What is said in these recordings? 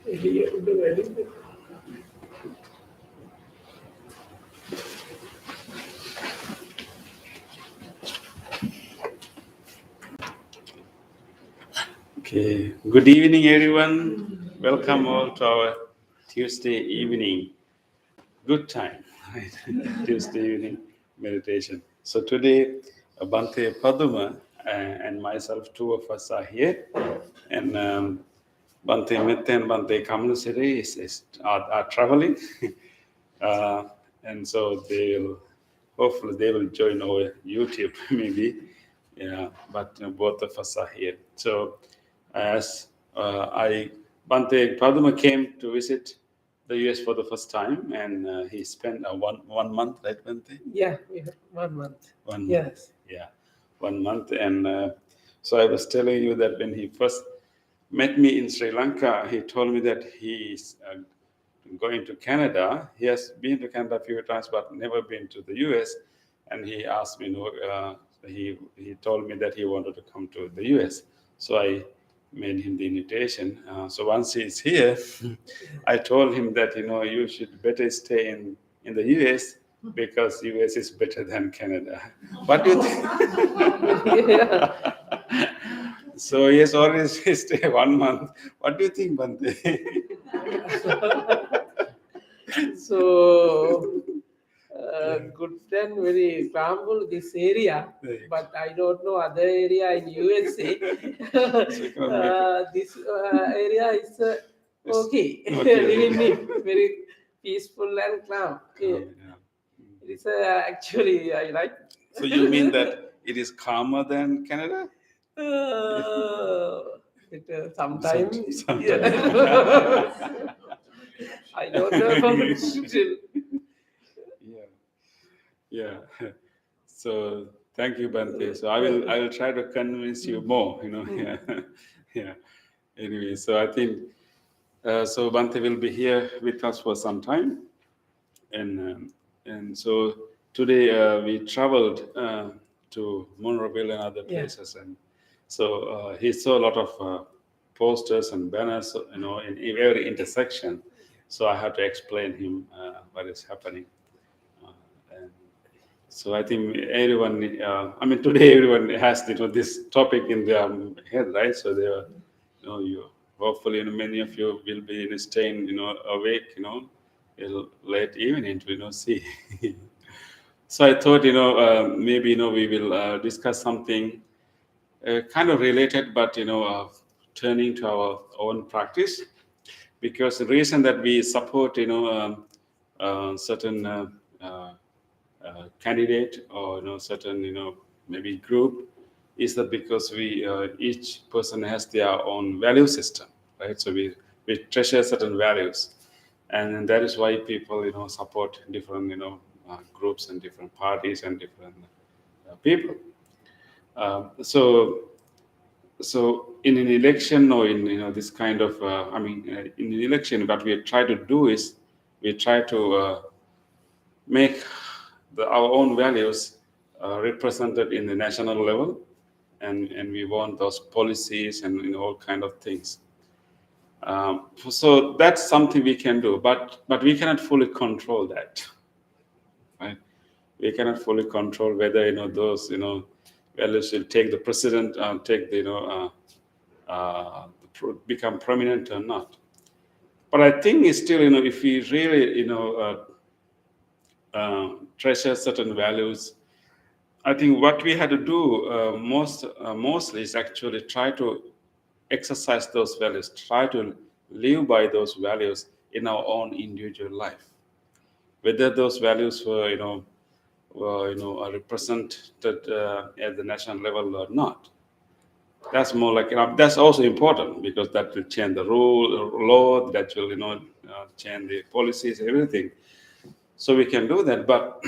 Okay, good evening, everyone. Welcome all to our Tuesday evening. Good time, right? Tuesday evening meditation. So today, Bante Paduma and myself, two of us are here, and Bante Mette and Bante Kamunasiri are traveling, uh, and so hopefully they will join our YouTube maybe. Yeah, but both of us are here. So as Bante Paduma came to visit the US for the first time, and he spent one month, right, Bante? Yeah, we have 1 month. 1 month. Yes. Yeah, 1 month. And so I was telling you that when he first met me in Sri Lanka, he told me that he is going to Canada. He has been to Canada a few times, but never been to the US. And he asked me, he told me that he wanted to come to the US. So I made him the invitation. So once he's here, I told him that, you should better stay in the US because US is better than Canada. What do you think? Yeah. So he has already stayed 1 month. What do you think, Bante? So, good and very calmful this area, Right. but I don't know other area in USA. So you cannot make This area is okay. Okay. Living in very peaceful and calm. Yeah. It is actually I like. So you mean that it is calmer than Canada? Sometimes. Sometimes. Yeah. I don't know about still. Yeah. Yeah. So thank you, Bante. So I will try to convince you more. Yeah. Yeah. Anyway, so I think so Bante will be here with us for some time, and so today we traveled to Monroeville and other Yeah. places, and so he saw a lot of posters and banners, in every intersection. So I had to explain him what is happening. And so I think everyone, today everyone has this topic in their head, right? So they are, you hopefully, many of you will be staying, awake, till late evening to, see. So I thought, maybe, we will discuss something kind of related, but, turning to our own practice, because the reason that we support, certain candidate or certain maybe group is that because we each person has their own value system, right? So we treasure certain values, and that is why people support different groups and different parties and different people. So in an election or in this kind of in an election, what we try to do is we try to make our own values represented in the national level, and we want those policies and all kind of things. So that's something we can do, but we cannot fully control that, right? We cannot fully control whether those values will take the precedent, take the become prominent or not. But I think it's still if we really treasure certain values, I think what we had to do mostly is actually try to exercise those values, try to live by those values in our own individual life. Whether those values were, are represented at the national level or not. That's more like, that's also important because that will change the law, that will, change the policies, everything. So we can do that, but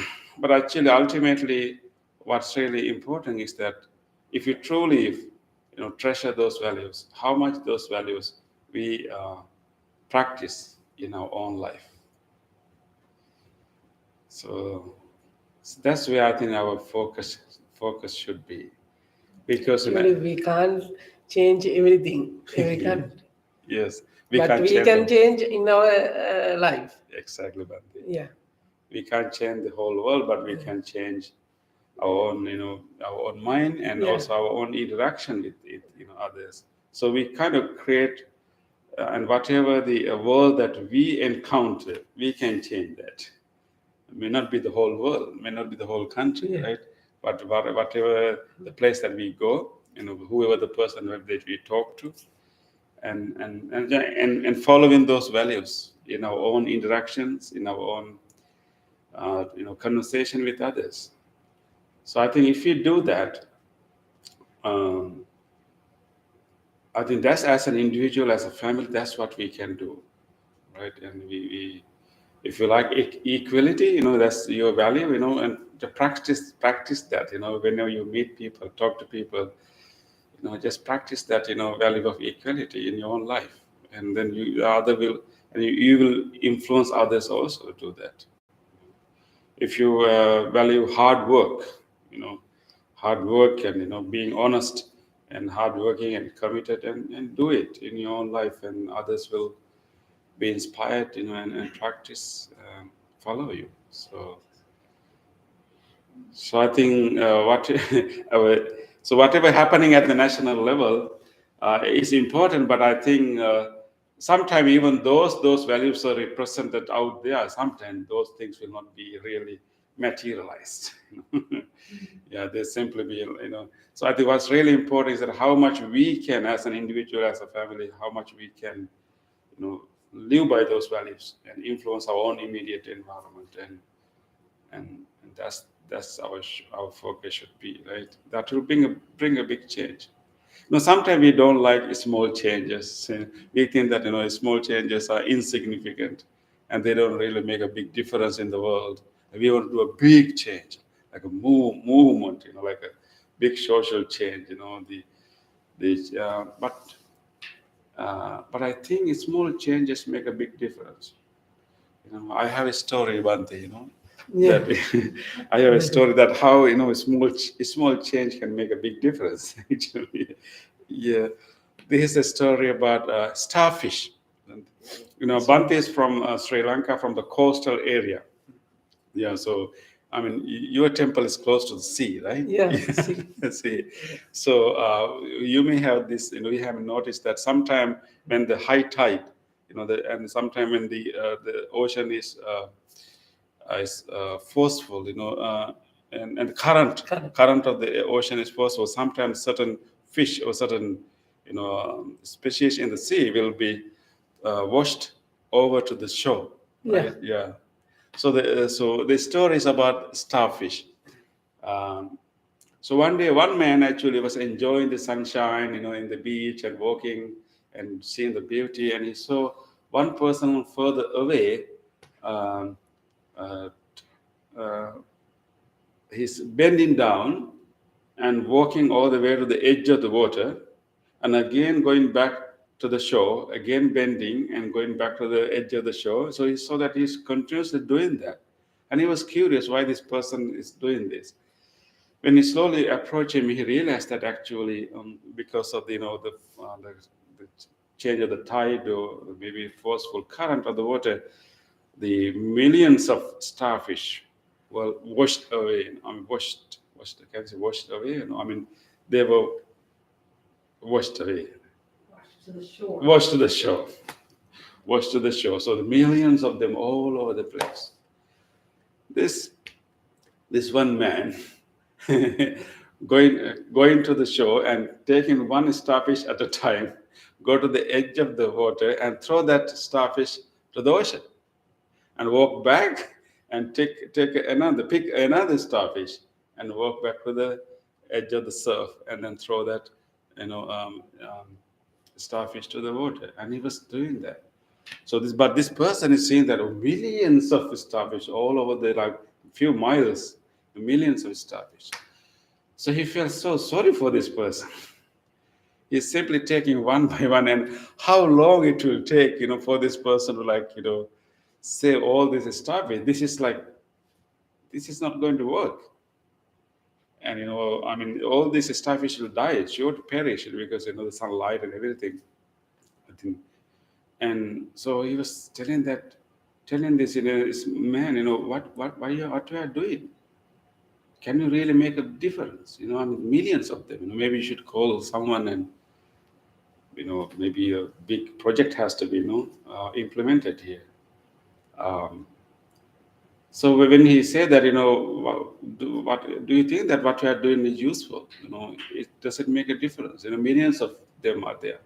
actually, ultimately, what's really important is that if you truly, treasure those values, how much those values we practice in our own life. So that's where I think our focus should be, because Actually, we can't change everything. We can't. Yes, we But can't we change can them. change in our life. Exactly, Bhante. Yeah. We can't change the whole world, but we can change our own, our own mind and Yeah. also our own interaction with others. So we kind of create, and whatever the world that we encounter, we can change that. It may not be the whole world, may not be the whole country, Yeah. right? But whatever the place that we go, whoever the person that we talk to, and following those values in our own interactions, in our own conversation with others. So I think if you do that, um, I think that's as an individual, as a family, that's what we can do, right? And we if you like equality, that's your value, and to practice that, whenever you meet people, talk to people, just practice that, value of equality in your own life, and then you will influence others also to do that. If you value hard work, you know, hard work and being honest and hardworking and committed, and do it in your own life, and others will be inspired, and practice, follow you. So I think so whatever happening at the national level is important, but I think sometimes even those values are represented out there. Sometimes those things will not be really materialized. Yeah, they simply be, So I think what's really important is that how much we can, as an individual, as a family, how much we can, live by those values and influence our own immediate environment, and that's our focus should be, right. That will bring a big change. Sometimes we don't like small changes. We think that small changes are insignificant, and they don't really make a big difference in the world. We want to do a big change, like a movement, like a big social change. But I think small changes make a big difference. I have a story, Bante, Yeah. that I have a story that how a small change can make a big difference. Actually, yeah. This is a story about starfish. And, Bante is from Sri Lanka, from the coastal area. Yeah, so I mean, your temple is close to the sea, right? Yeah. See. Sea. So you may have this, you have noticed that sometime when the high tide, and sometime when the ocean is forceful, and the Correct. current of the ocean is forceful. Sometimes certain fish or certain, species in the sea will be washed over to the shore, Yeah. right? Yeah. So the story is about starfish. Um, so one day, one man actually was enjoying the sunshine, in the beach and walking and seeing the beauty, and he saw one person further away. Um, uh, uh, he's bending down and walking all the way to the edge of the water, and again going back to the shore, again bending and going back to the edge of the shore. So he saw that he's continuously doing that, and he was curious why this person is doing this. When he slowly approached him, he realized that actually, because of the change of the tide, or maybe forceful current of the water, the millions of starfish were washed away. I mean, washed. Can I say washed away? I mean, they were washed away, To the shore. washed to the shore, washed to the shore. So the millions of them all over the place. This this one man going to the shore and taking one starfish at a time, go to the edge of the water and throw that starfish to the ocean, and walk back and pick another starfish and walk back to the edge of the surf, and then throw that starfish to the water. And he was doing that. But this person is seeing that millions of starfish all over the, like, few miles, millions of starfish. So he felt so sorry for this person. He's simply taking one by one, and how long it will take, for this person to, like, save all this starfish. This is not going to work. And I mean, all these starfish will die, sure to perish, because the sunlight and everything. I think And so he was telling this, this man, what you are doing? Can you really make a difference? I mean, millions of them. Maybe you should call someone, and maybe a big project has to be, implemented here. Um, so when he said that, what do you think that what you are doing is useful? Does it make a difference? Millions of them are there.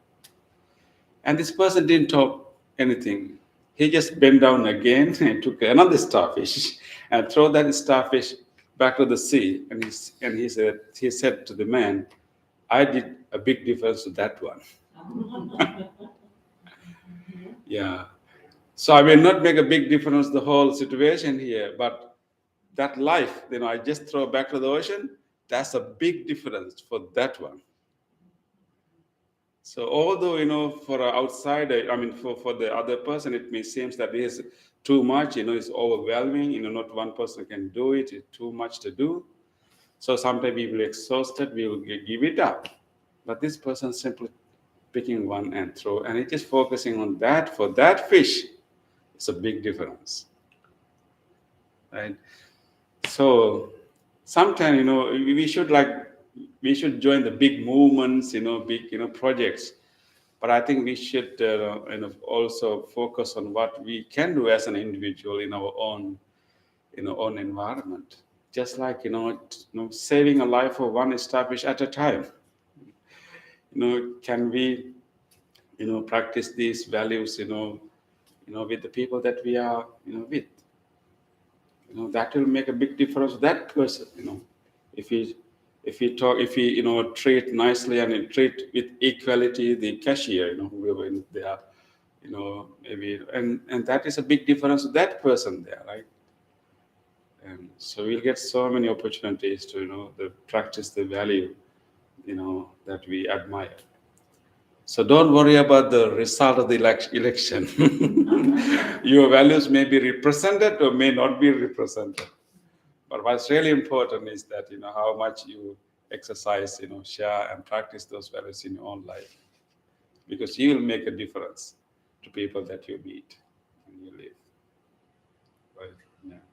And this person didn't talk anything. He just bent down again and took another starfish and throw that starfish back to the sea. And he said to the man, I did a big difference to that one. Yeah. So I will not make a big difference the whole situation here, but that life, I just throw back to the ocean, that's a big difference for that one. So although, for an outsider, I mean, for the other person, it may seems that it is too much, it's overwhelming, not one person can do it, it's too much to do. So sometimes we will exhausted, we will give it up. But this person simply picking one and throw, and it is focusing on that for that fish. It's a big difference, right? So sometimes, we should join the big movements, big, projects. But I think we should also focus on what we can do as an individual in our own, own environment. Just like, saving a life of one starfish at a time. Can we, practice these values, with the people that we are, with. That will make a big difference to that person. If we treat nicely and treat with equality the cashier, whoever they are, maybe, and that is a big difference to that person there, right? And so we'll get so many opportunities to practice the value that we admire. So don't worry about the result of the election. Your values may be represented or may not be represented. But what's really important is that how much you exercise, share and practice those values in your own life, because you will make a difference to people that you meet and you live. Right? Yeah.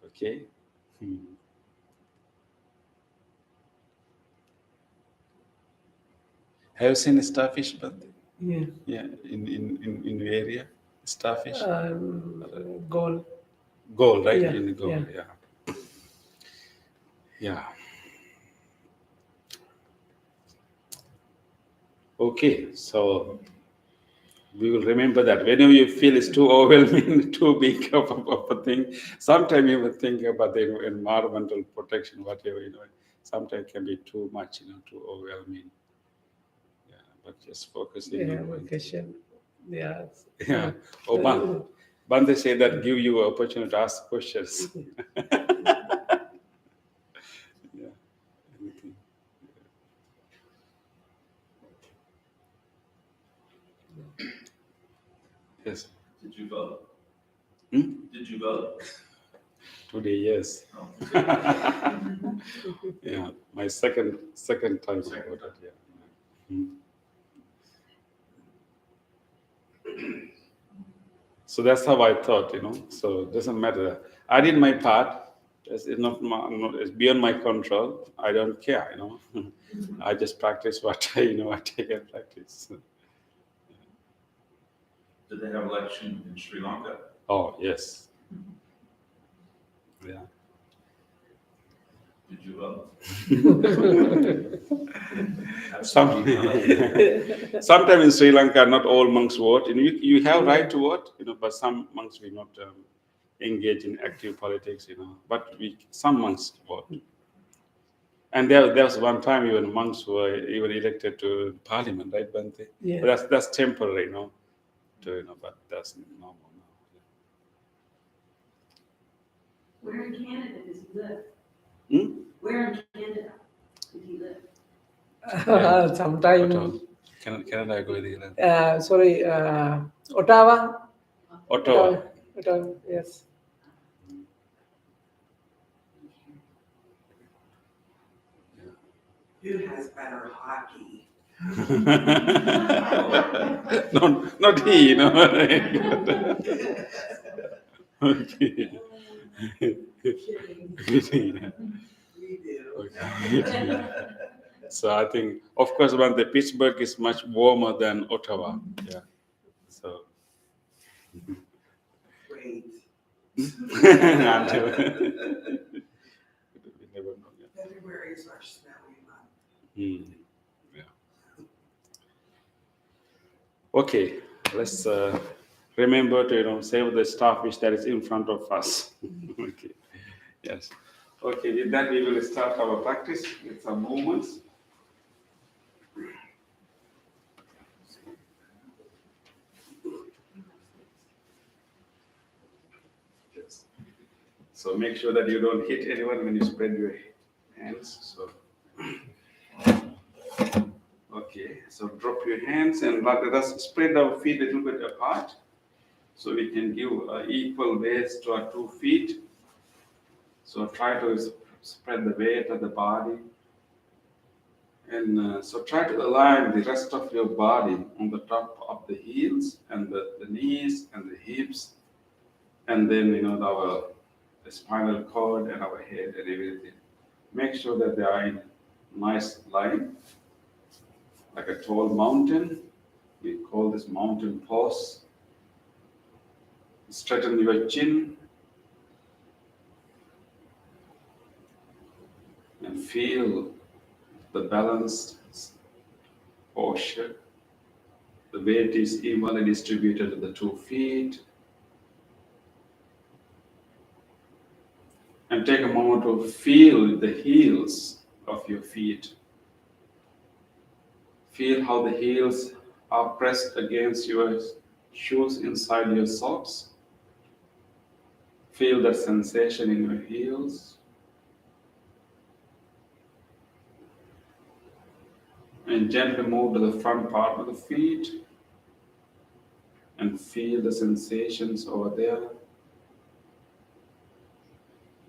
Okay. Have you seen starfish, but Yeah. yeah, in the area, starfish, Goal. gold, right? Yeah, In the gold, yeah. yeah. Okay, so we will remember that whenever you feel it's too overwhelming, too big of a thing, sometimes you will think about the environmental protection, whatever, sometimes it can be too much, too overwhelming. Yeah, but just focusing Yeah, on one thing. question. Yeah. Yeah. Oh, Bande say that give you an opportunity to ask questions. Yeah. Anything. Yes. Did you vote? Hmm? Did you vote? Today, yes. Oh. Yeah, my second time I voted. Yeah. Hmm. So that's how I thought, So it doesn't matter. I did my part. It's beyond my control. I don't care, I just practice what I take and practice. Did they have election in Sri Lanka? Oh yes. Yeah. Did you vote? Some, sometimes in Sri Lanka, not all monks vote. You have right to vote, but some monks will not engage in active politics, But some monks vote. And there was one time even monks were even elected to parliament, right, Bante? Yeah. But that's temporary, but that's normal now. Where in Canada does he live? Hmm? Where in Canada did he live? Sometime. Canada, I go with you. Sorry, Ottawa. Ottawa. Ottawa. Yes. Who has better hockey? Not he, Okay. Okay. So I think, of course, when the Pittsburgh is much warmer than Ottawa. Yeah. So. Great. Until we never know. Yeah. February is our snowy month. Yeah. Okay, let's remember to save the starfish that is in front of us. Okay. Yes. Okay. With that, we will start our practice with some movements. Yes. So make sure that you don't hit anyone when you spread your hands. So. Okay, so drop your hands and let us spread our feet a little bit apart so we can give equal weight to our 2 feet. So try to spread the weight of the body. And so try to align the rest of your body on the top of the heels and the knees and the hips. And then, the spinal cord and our head and everything. Make sure that they are in nice line, like a tall mountain. We call this mountain pose. Straighten your chin and feel the balanced posture. The weight is evenly distributed to the 2 feet. And take a moment to feel the heels of your feet. Feel how the heels are pressed against your shoes inside your socks. Feel that sensation in your heels. And gently move to the front part of the feet and feel the sensations over there.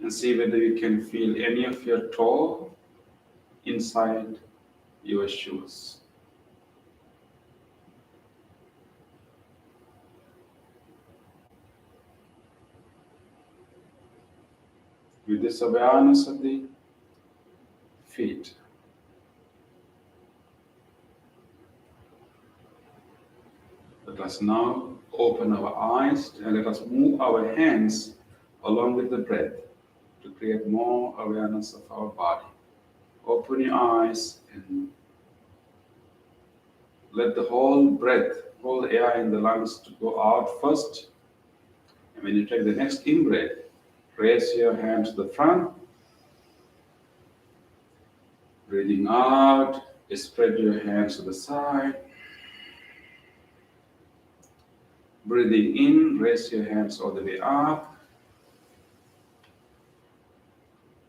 And see whether you can feel any of your toe inside your shoes. With this awareness of the feet, let us now open our eyes and let us move our hands along with the breath to create more awareness of our body. Open your eyes and let the whole breath, whole air in the lungs to go out first. And when you take the next in-breath, raise your hand to the front. Breathing out, spread your hands to the side. Breathing in, raise your hands all the way up.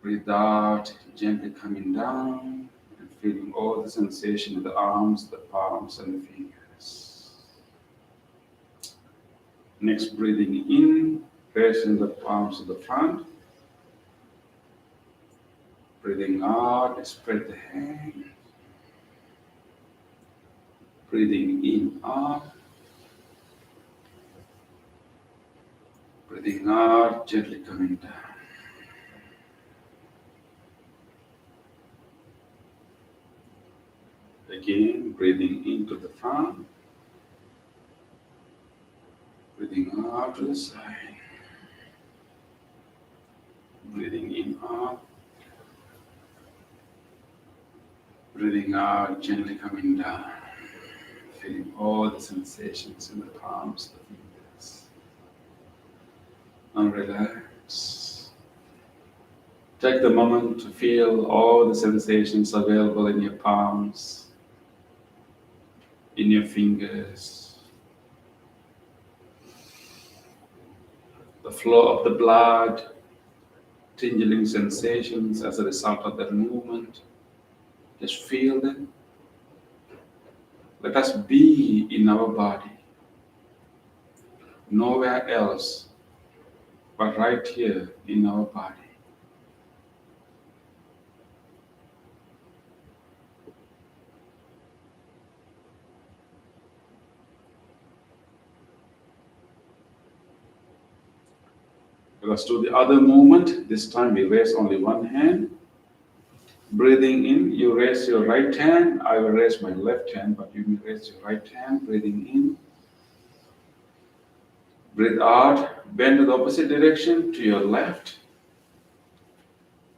Breathe out, gently coming down and feeling all the sensation in the arms, the palms, and the fingers. Next, breathing in, raising the palms to the front. Breathing out, spread the hand. Breathing in, up. Breathing out, gently coming down. Again, breathing into the front. Breathing out to the side. Breathing in, up. Breathing out, gently coming down. Feeling all the sensations in the palms, the fingers. And relax. Take the moment to feel all the sensations available in your palms, in your fingers. The flow of the blood, tingling sensations as a result of that movement. Just feel them. Let us be in our body, nowhere else, but right here in our body. Let's do the other movement. This time we raise only one hand. Breathing in, you raise your right hand. I will raise my left hand, but you may raise your right hand. Breathing in. Breathe out. Bend to the opposite direction to your left.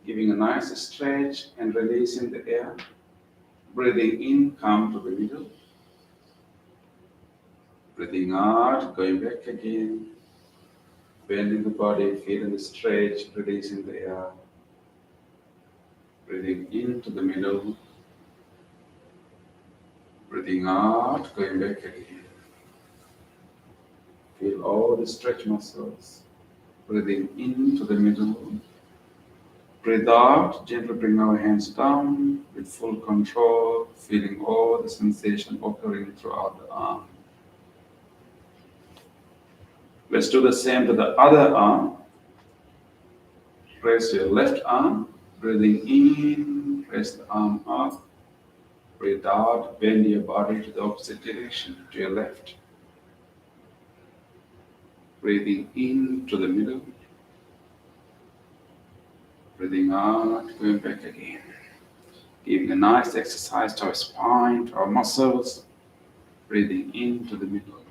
Giving a nice stretch and releasing the air. Breathing in, come to the middle. Breathing out, going back again. Bending the body, feeling the stretch, releasing the air. Breathing into the middle. Breathing out, going back again. Feel all the stretch muscles. Breathing into the middle. Breathe out, gently bring our hands down with full control, feeling all the sensation occurring throughout the arm. Let's do the same to the other arm. Raise your left arm, breathing in, raise the arm up. Breathe out, bend your body to the opposite direction, to your left. Breathing in to the middle. Breathing out, going back again. Giving a nice exercise to our spine, to our muscles. Breathing into the middle.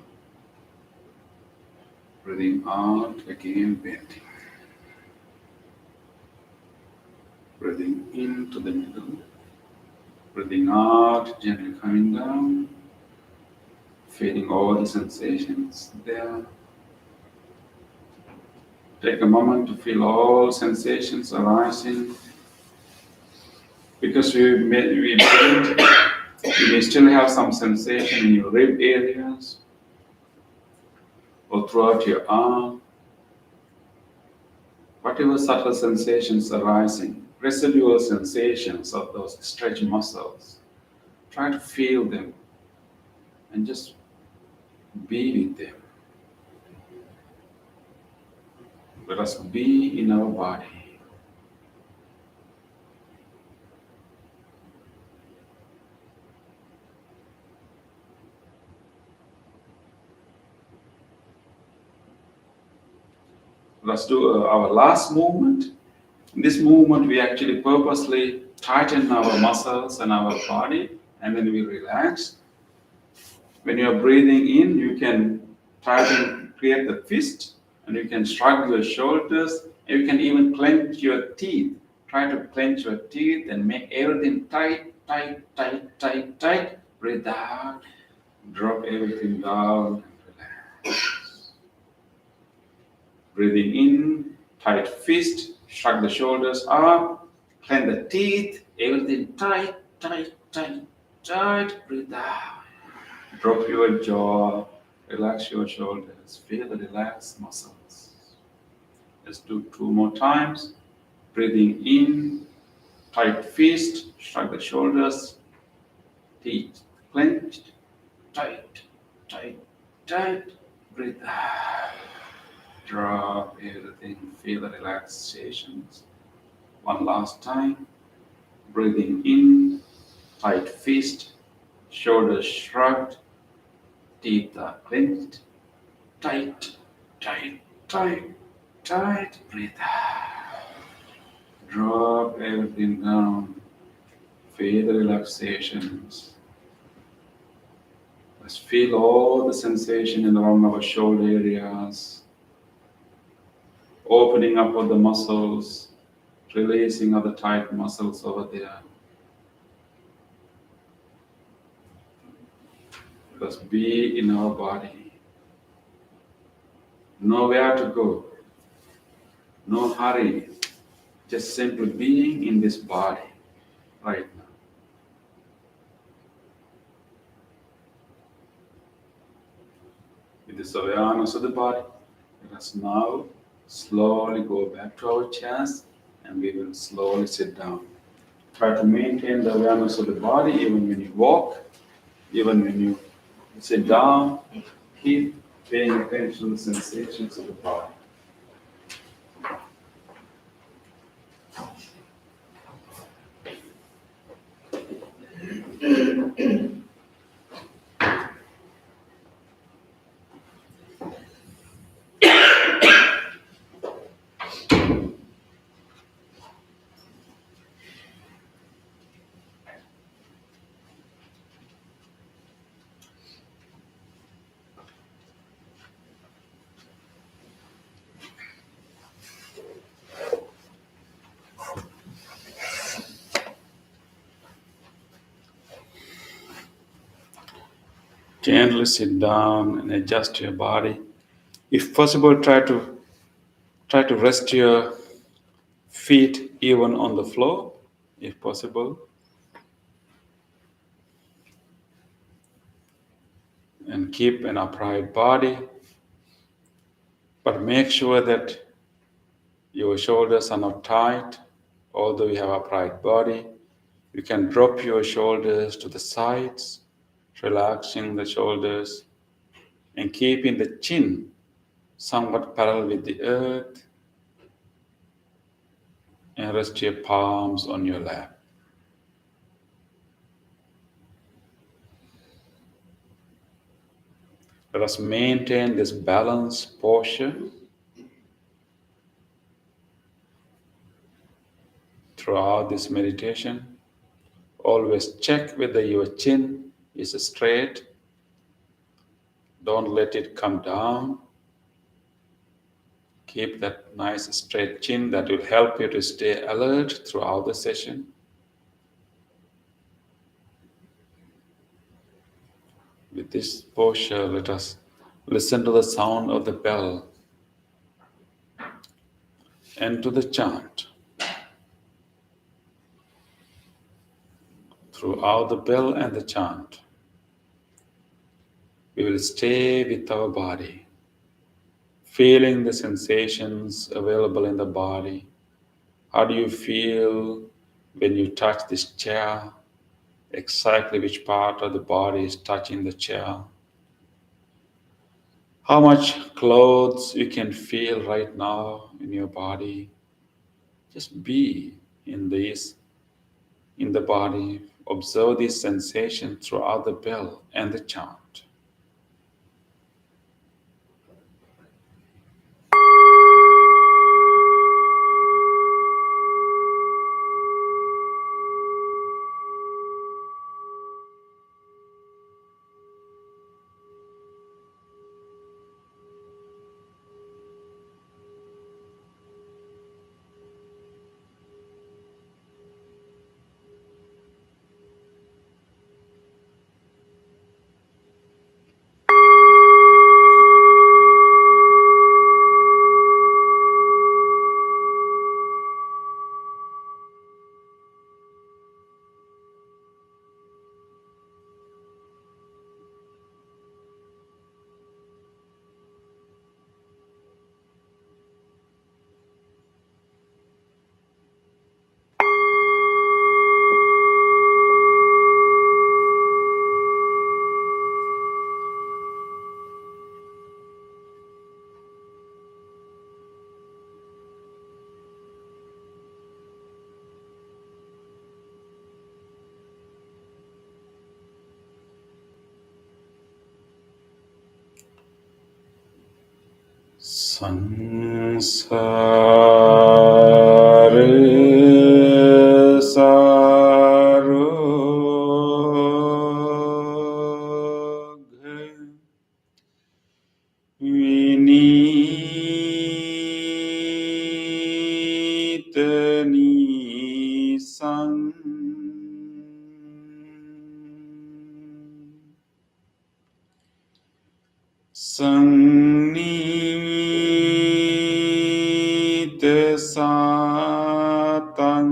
Breathing out, again bending. Breathing into the middle. Breathing out, gently coming down. Feeling all the sensations there. Take a moment to feel all sensations arising. Because you may still have some sensation in your rib areas or throughout your arm. Whatever subtle sensations arising, residual sensations of those stretch muscles, try to feel them and just be with them. Let us be in our body. Let's do our last movement. In this movement, we actually purposely tighten our muscles and our body, and then we relax. When you are breathing in, you can tighten, create the fist, and you can shrug your shoulders, and you can even clench your teeth. Try to clench your teeth and make everything tight, tight, tight, tight, tight. Breathe out, drop everything down, and relax. Breathing in, tight fist, shrug the shoulders up, clench the teeth, everything tight, tight, tight, tight. Breathe out. Drop your jaw, relax your shoulders, feel the relaxed muscles. Let's do 2 more times. Breathing in, tight fist, shrug the shoulders, teeth clenched, tight, tight, tight. Breathe out. Drop everything, feel the relaxations. One last time. Breathing in, tight fist, shoulders shrugged, teeth are clenched, tight, tight, tight, tight. Breathe out. Drop everything down, feel the relaxations. Let's feel all the sensation in around our shoulder areas. Opening up of the muscles, releasing of the tight muscles over there. Let's be in our body. Nowhere to go. No hurry. Just simply being in this body right now. With this awareness of the body, let us now slowly go back to our chairs and we will slowly sit down. Try to maintain the awareness of the body even when you walk, even when you sit down. Keep paying attention to the sensations of the body. Gently sit down and adjust your body. If possible, try to rest your feet even on the floor, if possible. And keep an upright body, but make sure that your shoulders are not tight. Although you have upright body, you can drop your shoulders to the sides, relaxing the shoulders and keeping the chin somewhat parallel with the earth, and rest your palms on your lap. Let us maintain this balanced posture throughout this meditation. Always check whether your chin is straight. Don't let it come down. Keep that nice straight chin. That will help you to stay alert throughout the session. With this posture, let us listen to the sound of the bell and to the chant. Throughout the bell and the chant, we will stay with our body, feeling the sensations available in the body. How do you feel when you touch this chair? Exactly which part of the body is touching the chair? How much clothes you can feel right now in your body? Just be in the body. Observe this sensation throughout the bell and the chant. Sansare saroghe vinita nisan Sangnita satang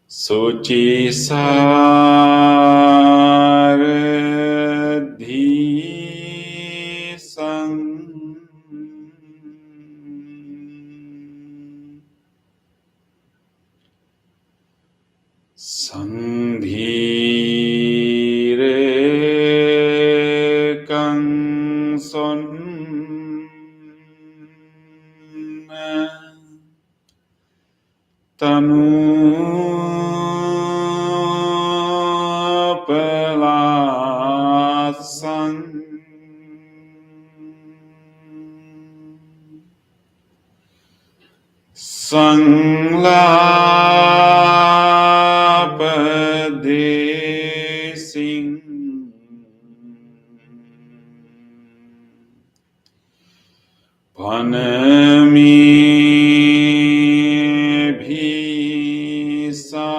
Suci saradhi sang Sandhire kang son tanu pelasang sang la padesing panami bhisa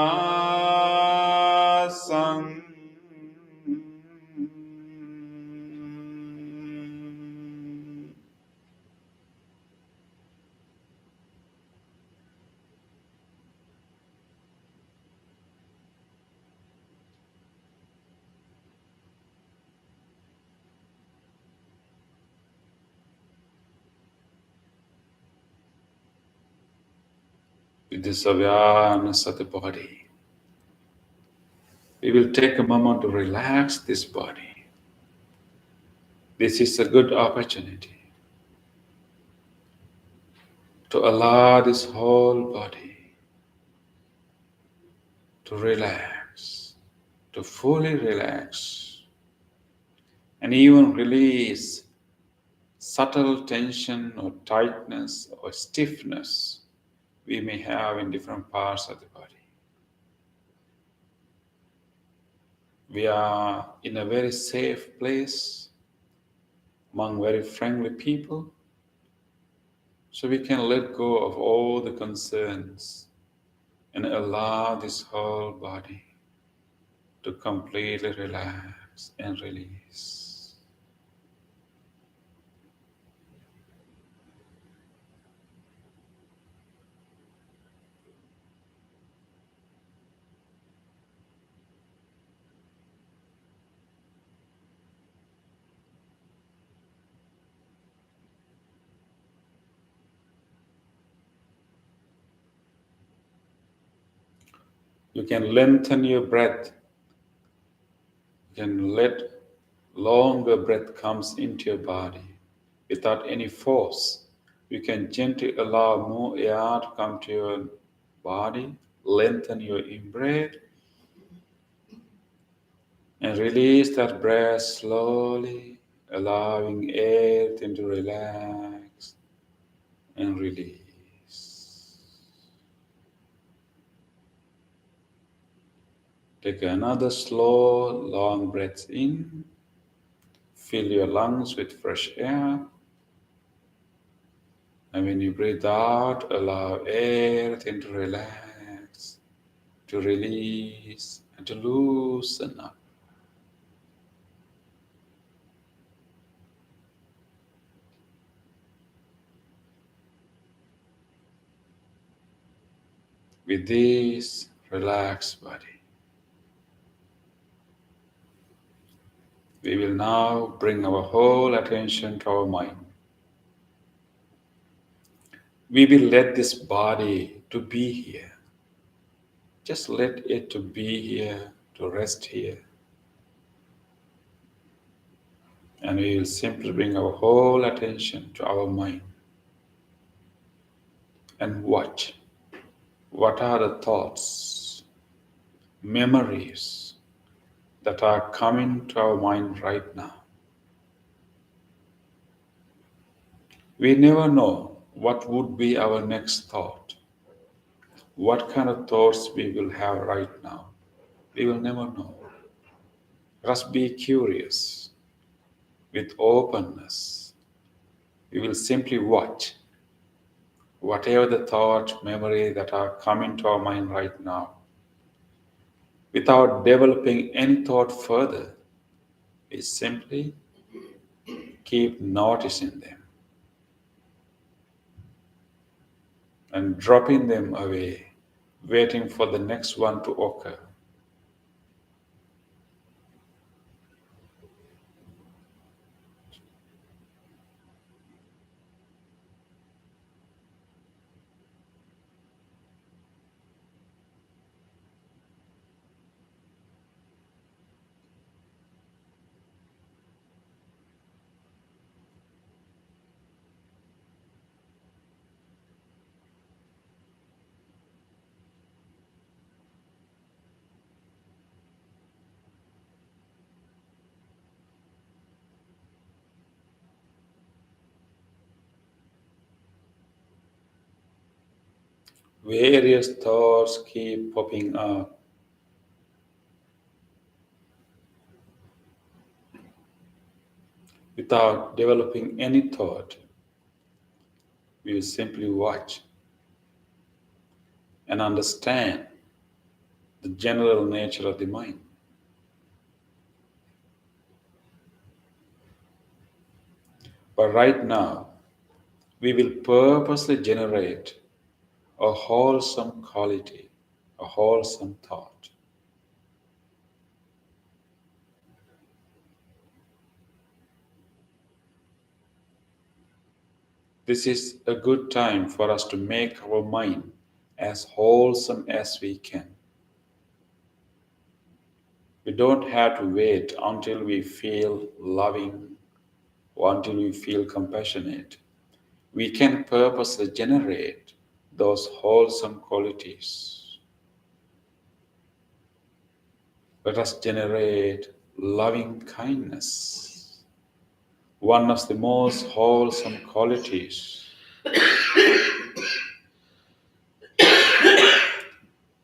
with this awareness of the body. We will take a moment to relax this body. This is a good opportunity to allow this whole body to relax, to fully relax, and even release subtle tension or tightness or stiffness we may have in different parts of the body. We are in a very safe place among very friendly people, so we can let go of all the concerns and allow this whole body to completely relax and release. You can lengthen your breath. You can let longer breath comes into your body without any force. You can gently allow more air to come to your body, lengthen your in-breath, and release that breath slowly, allowing everything to relax and release. Take another slow, long breath in. Fill your lungs with fresh air. And when you breathe out, allow everything to relax, to release, and to loosen up. With this relaxed body, we will now bring our whole attention to our mind. We will let this body to be here. Just let it to be here, to rest here. And we will simply bring our whole attention to our mind and watch. What are the thoughts, memories that are coming to our mind right now? We never know what would be our next thought, what kind of thoughts we will have right now. We will never know. Just be curious with openness. We will simply watch whatever the thought, memory that are coming to our mind right now. Without developing any thought further, we simply keep noticing them and dropping them away, waiting for the next one to occur. Various thoughts keep popping up. Without developing any thought, we will simply watch and understand the general nature of the mind. But right now, we will purposely generate a wholesome quality, a wholesome thought. This is a good time for us to make our mind as wholesome as we can. We don't have to wait until we feel loving or until we feel compassionate. We can purposely generate those wholesome qualities. Let us generate loving kindness, one of the most wholesome qualities,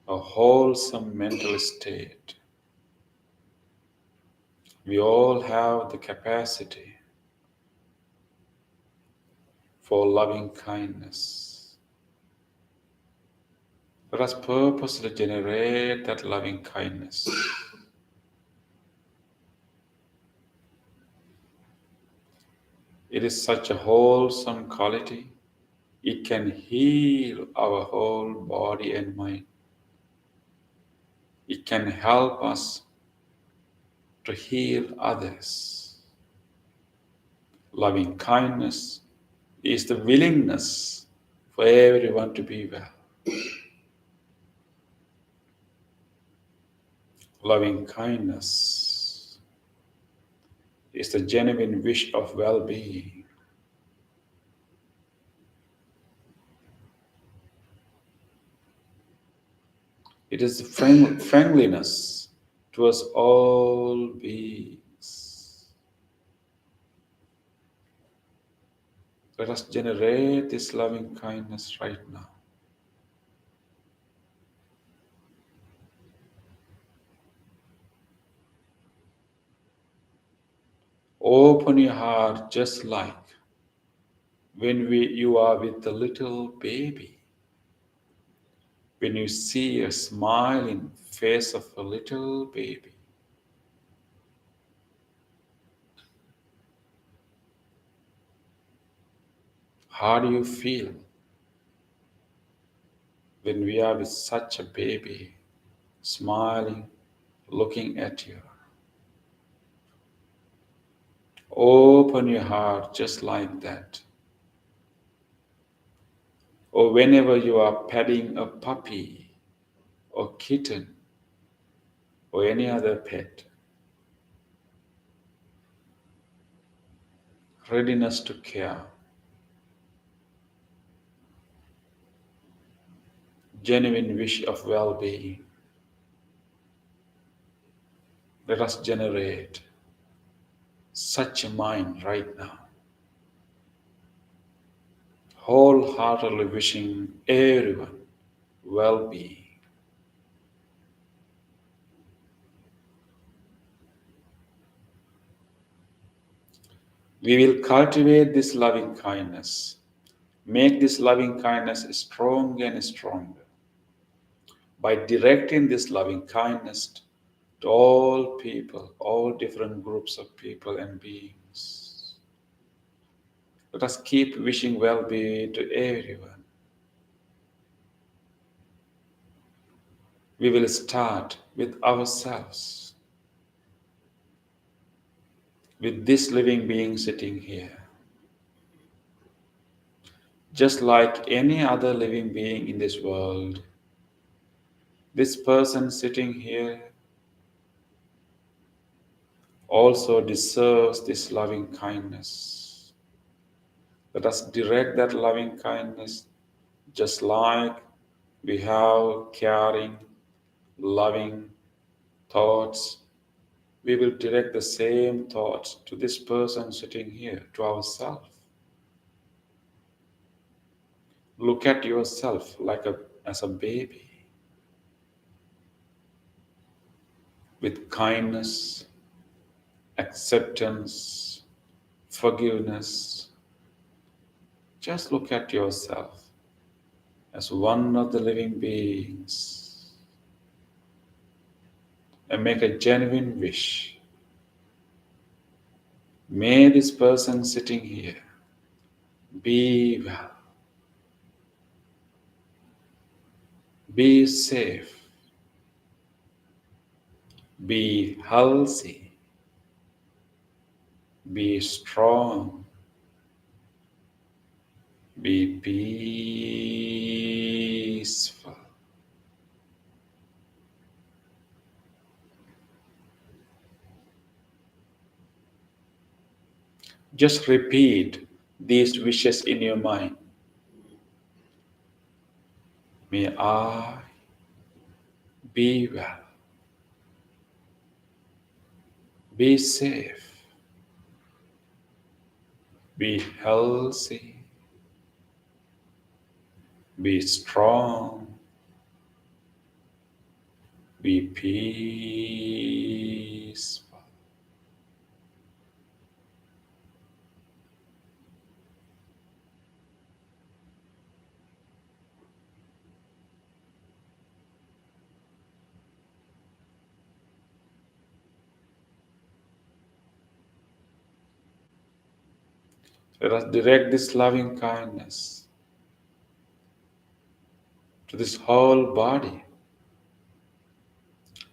a wholesome mental state. We all have the capacity for loving kindness. Let us purposely generate that loving kindness. It is such a wholesome quality. It can heal our whole body and mind. It can help us to heal others. Loving kindness is the willingness for everyone to be well. Loving kindness is the genuine wish of well-being. It is the friendliness towards all beings. Let us generate this loving kindness right now. Open your heart just like when you are with the little baby. When you see a smiling face of a little baby. How do you feel when we are with such a baby, smiling, looking at you? Open your heart just like that. Or whenever you are petting a puppy or kitten or any other pet, readiness to care, genuine wish of well-being. Let us generate such a mind right now. Wholeheartedly wishing everyone well-being. We will cultivate this loving kindness, make this loving kindness stronger and stronger by directing this loving kindness to all people, all different groups of people and beings. Let us keep wishing well-being to everyone. We will start with ourselves, with this living being sitting here. Just like any other living being in this world, this person sitting here also deserves this loving kindness. Let us direct that loving kindness just like we have caring, loving thoughts. We will direct the same thoughts to this person sitting here, to ourselves. Look at yourself as a baby with kindness, acceptance, forgiveness. Just look at yourself as one of the living beings and make a genuine wish. May this person sitting here be well, be safe, be healthy, be strong, Be peaceful. Just repeat these wishes in your mind. May I be well, be safe, be healthy, be strong, be peaceful. Let us direct this loving kindness to this whole body.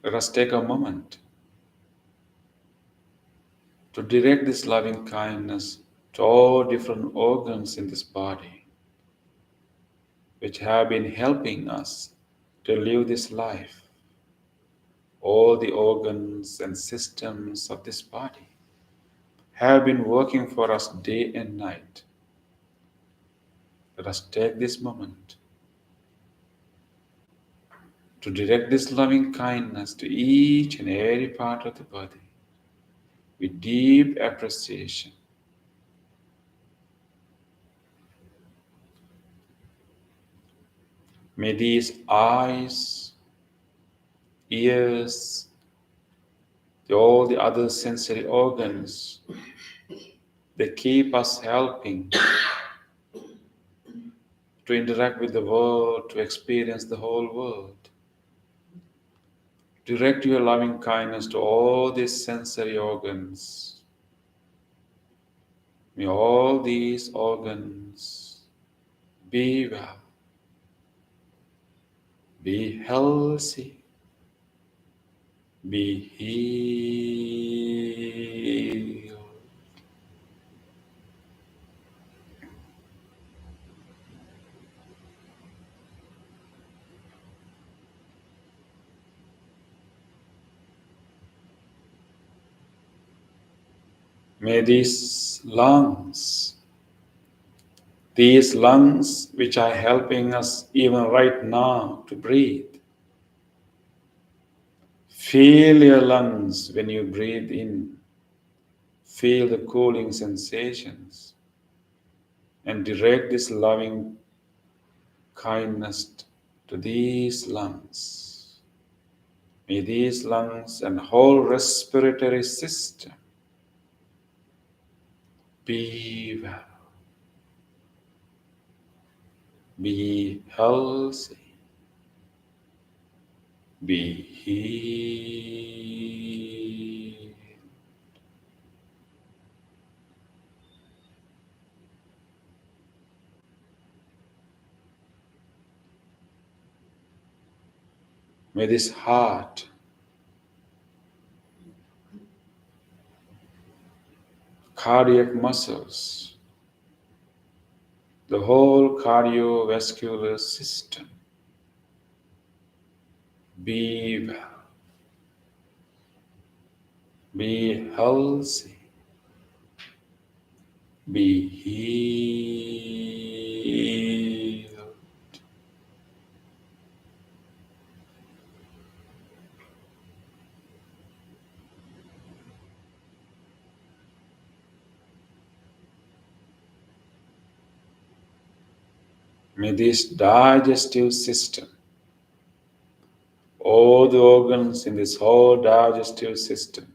Let us take a moment to direct this loving kindness to all different organs in this body, which have been helping us to live this life. All the organs and systems of this body have been working for us day and night. Let us take this moment to direct this loving kindness to each and every part of the body with deep appreciation. May these eyes, ears, all the other sensory organs, they keep us helping to interact with the world, to experience the whole world. Direct your loving kindness to all these sensory organs. May all these organs be well, be healthy, be healed. May these lungs which are helping us even right now to breathe, feel your lungs when you breathe in, feel the cooling sensations, and direct this loving kindness to these lungs. May these lungs and whole respiratory system be well, be healthy, be healed. May this heart, cardiac muscles, the whole cardiovascular system be well, be healthy, be healed. May this digestive system, all the organs in this whole digestive system,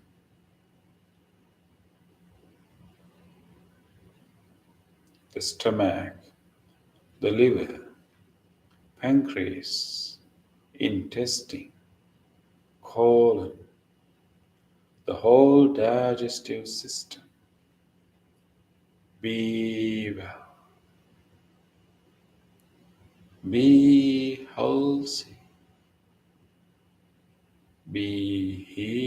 the stomach, the liver, pancreas, intestine, colon, the whole digestive system be well, be healthy, be healed.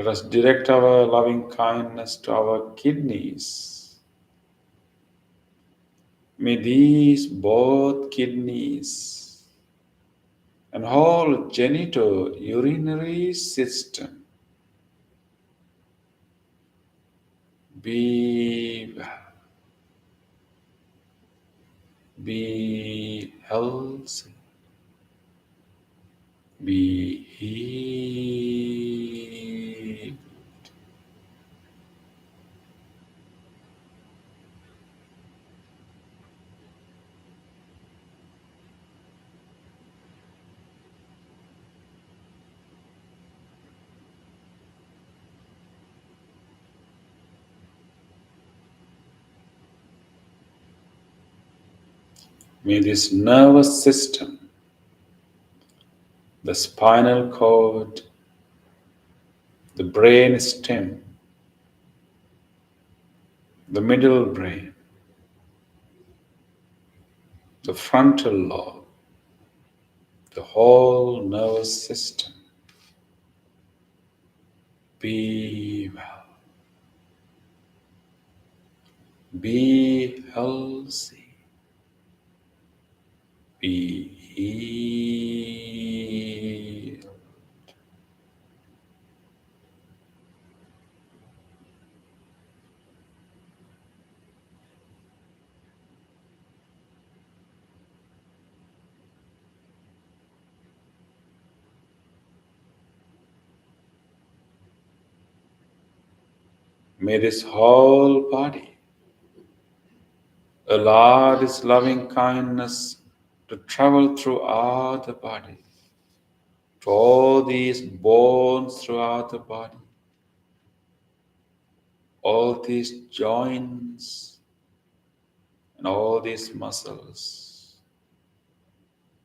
Let us direct our loving kindness to our kidneys. May these both kidneys and whole genitourinary system be well, be healthy, be healed. May this nervous system, the spinal cord, the brain stem, the middle brain, the frontal lobe, the whole nervous system be well, be healthy, be healed. May this whole body allow this loving kindness to travel throughout the body, to all these bones throughout the body, all these joints and all these muscles.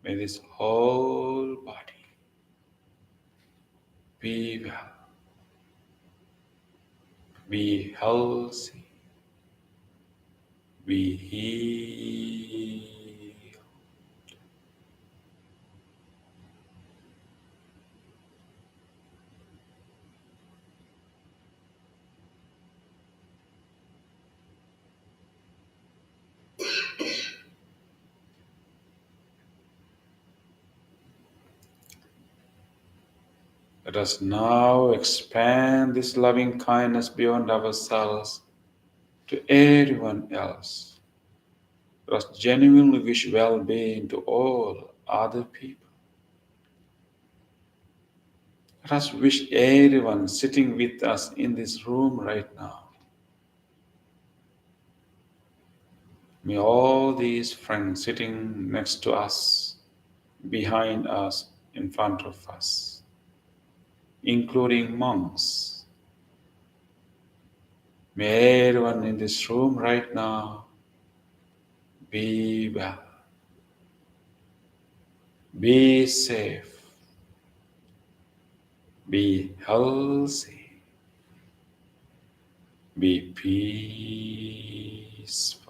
May this whole body be well, be healthy, be healed. Let us now expand this loving kindness beyond ourselves to everyone else. Let us genuinely wish well-being to all other people. Let us wish everyone sitting with us in this room right now. May all these friends sitting next to us, behind us, in front of us, including monks, may everyone in this room right now be well, be safe, be healthy, be peaceful.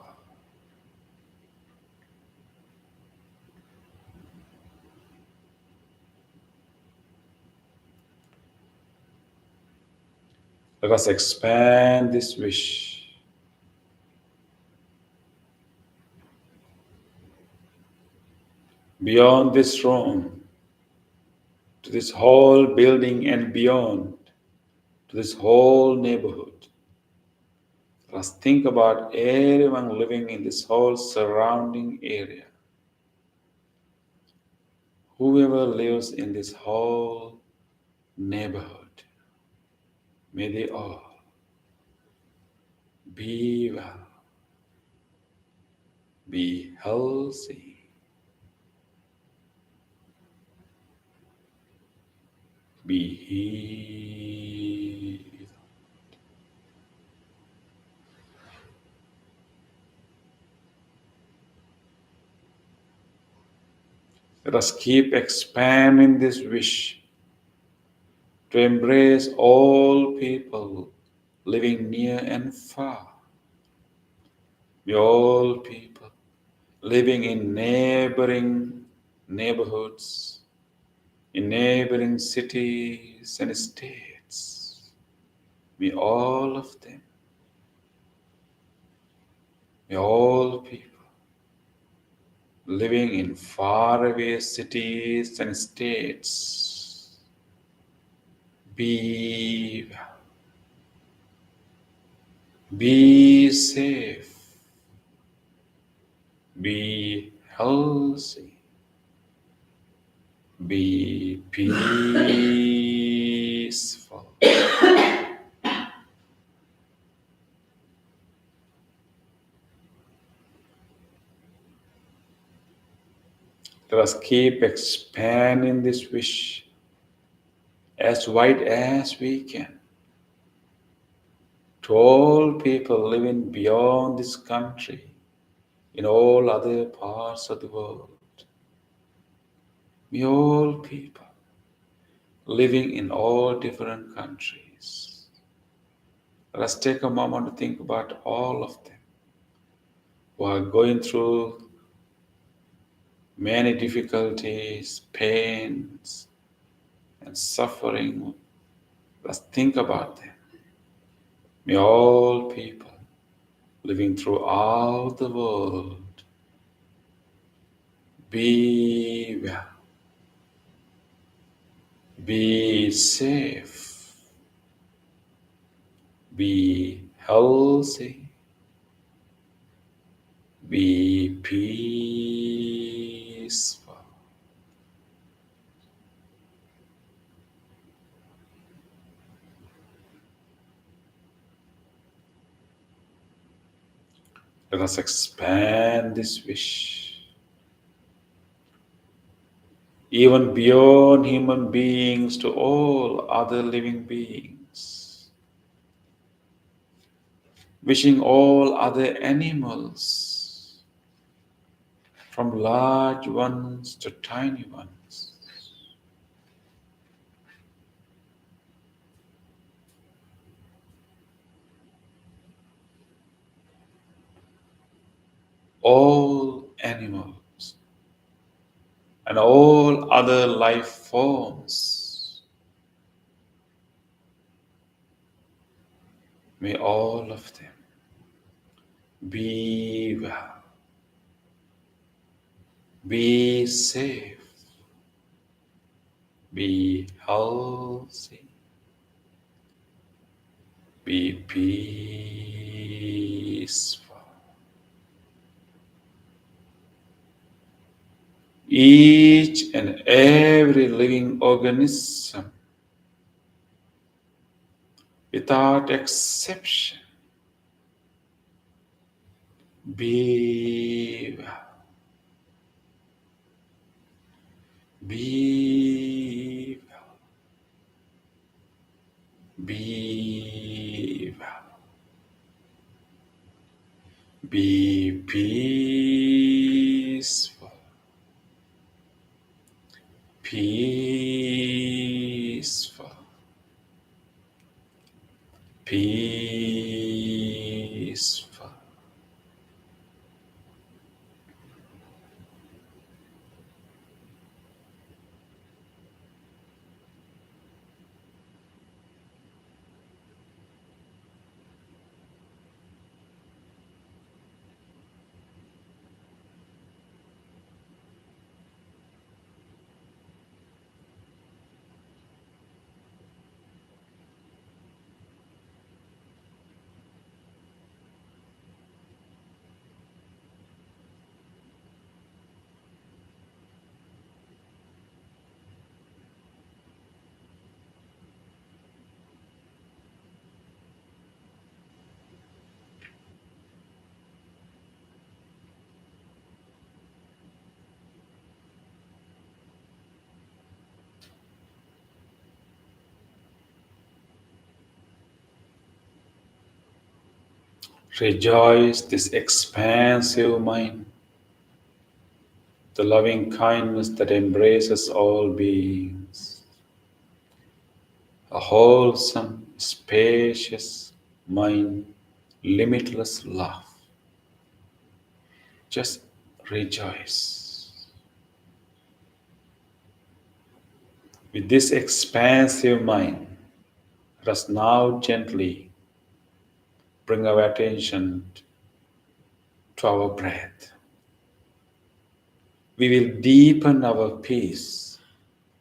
Let us expand this wish beyond this room, to this whole building and beyond, to this whole neighborhood. Let us think about everyone living in this whole surrounding area. Whoever lives in this whole neighborhood, may they all be well, be healthy, be healed. Let us keep expanding this wish to embrace all people living near and far. May all people living in neighboring neighborhoods, in neighboring cities and states, May all of them, may all people living in faraway cities and states be well, be safe, be healthy, be peaceful. Let us keep expanding this wish as wide as we can to all people living beyond this country, in all other parts of the world. May all people living in all different countries. Let us take a moment to think about all of them who are going through many difficulties, pains, and suffering. Let's think about them. May all people living throughout the world be well, be safe, be healthy, be peaceful. Let us expand this wish even beyond human beings to all other living beings, wishing all other animals, from large ones to tiny ones, all animals and all other life forms, may all of them be well, be safe, be healthy, be peaceful. Each and every living organism, without exception, be well, be well, be well, be peaceful, peaceful, peaceful. Rejoice this expansive mind, the loving kindness that embraces all beings, a wholesome, spacious mind, limitless love. Just rejoice. With this expansive mind, Let us now gently bring our attention to our breath. We will deepen our peace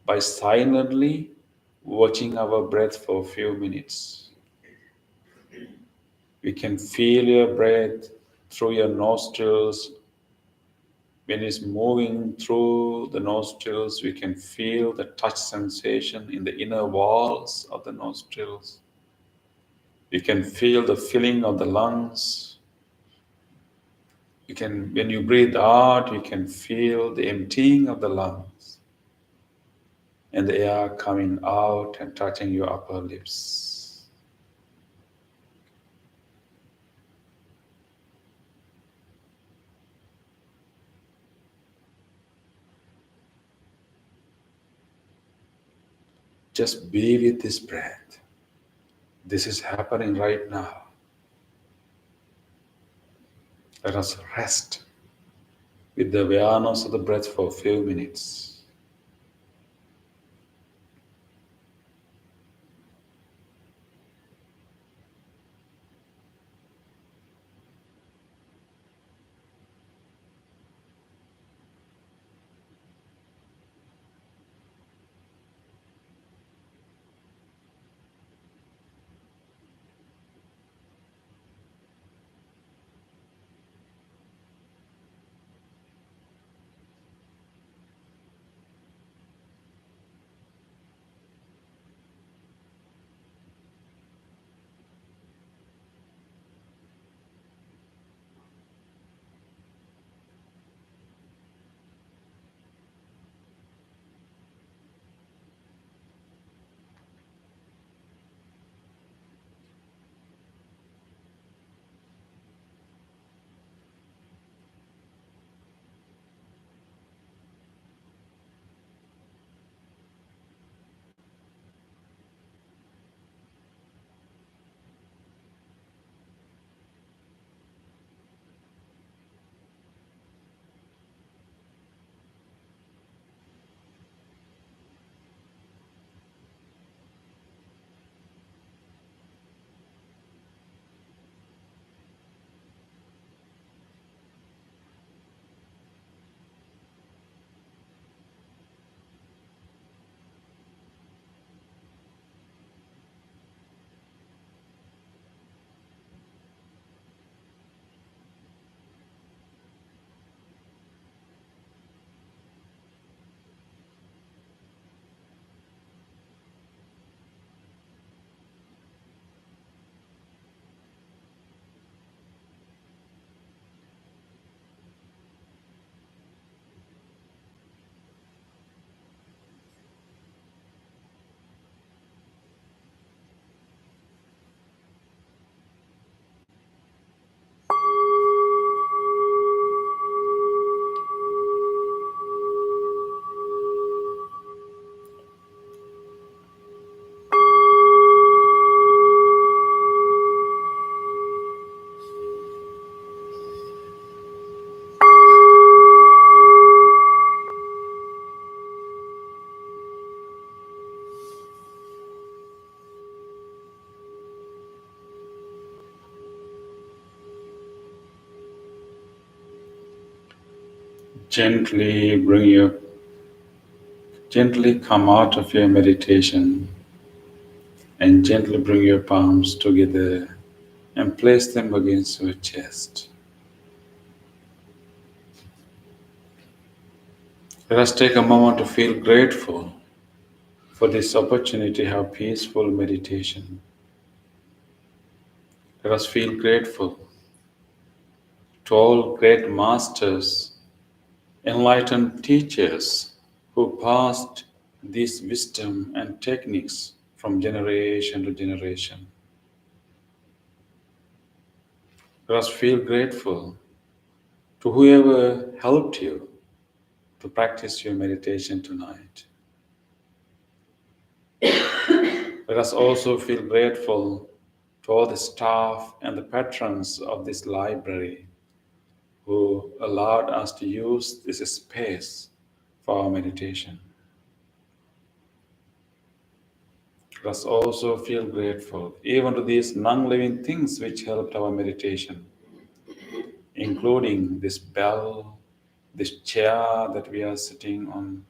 by silently watching our breath for a few minutes. We can feel your breath through your nostrils. When it's moving through the nostrils, we can feel the touch sensation in the inner walls of the nostrils. We can feel the filling of the lungs. When you breathe out, you can feel the emptying of the lungs and the air coming out and touching your upper lips. Just be with this breath. This is happening right now. Let us rest with the awareness of the breath for a few minutes. Gently come out of your meditation and gently bring your palms together and place them against your chest. Let us take a moment to feel grateful for this opportunity to have peaceful meditation. Let us feel grateful to all great masters, enlightened teachers who passed this wisdom and techniques from generation to generation. Let us feel grateful to whoever helped you to practice your meditation tonight. Let us also feel grateful to all the staff and the patrons of this library who allowed us to use this space for our meditation. Let us also feel grateful even to these non-living things which helped our meditation, including this bell, this chair that we are sitting on,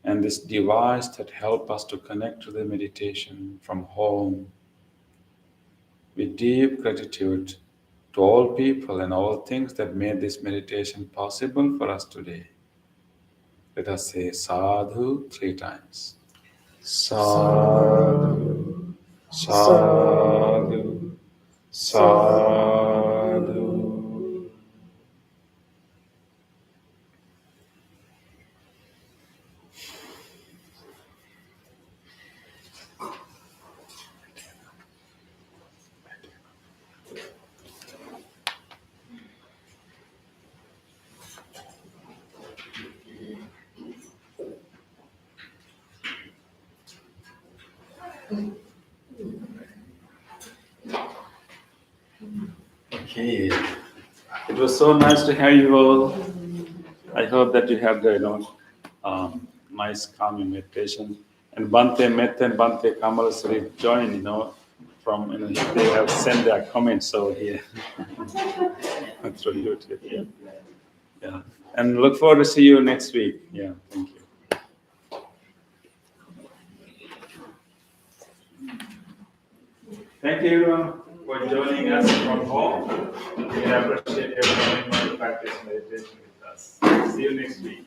and this device that help us to connect to the meditation from home. With deep gratitude to all people and all things that made this meditation possible for us today. Let us say sadhu 3 times. Sadhu, sadhu, sadhu. Okay. It was so nice to have you all. I hope that you have the nice calming meditation. And Bante Meth and Bante Kamal Sarif join, from they have sent their comments over here through YouTube. Yeah. Yeah. And look forward to see you next week. Yeah, thank you. Thank you everyone for joining us from home. We appreciate everyone who practice meditation with us. See you next week.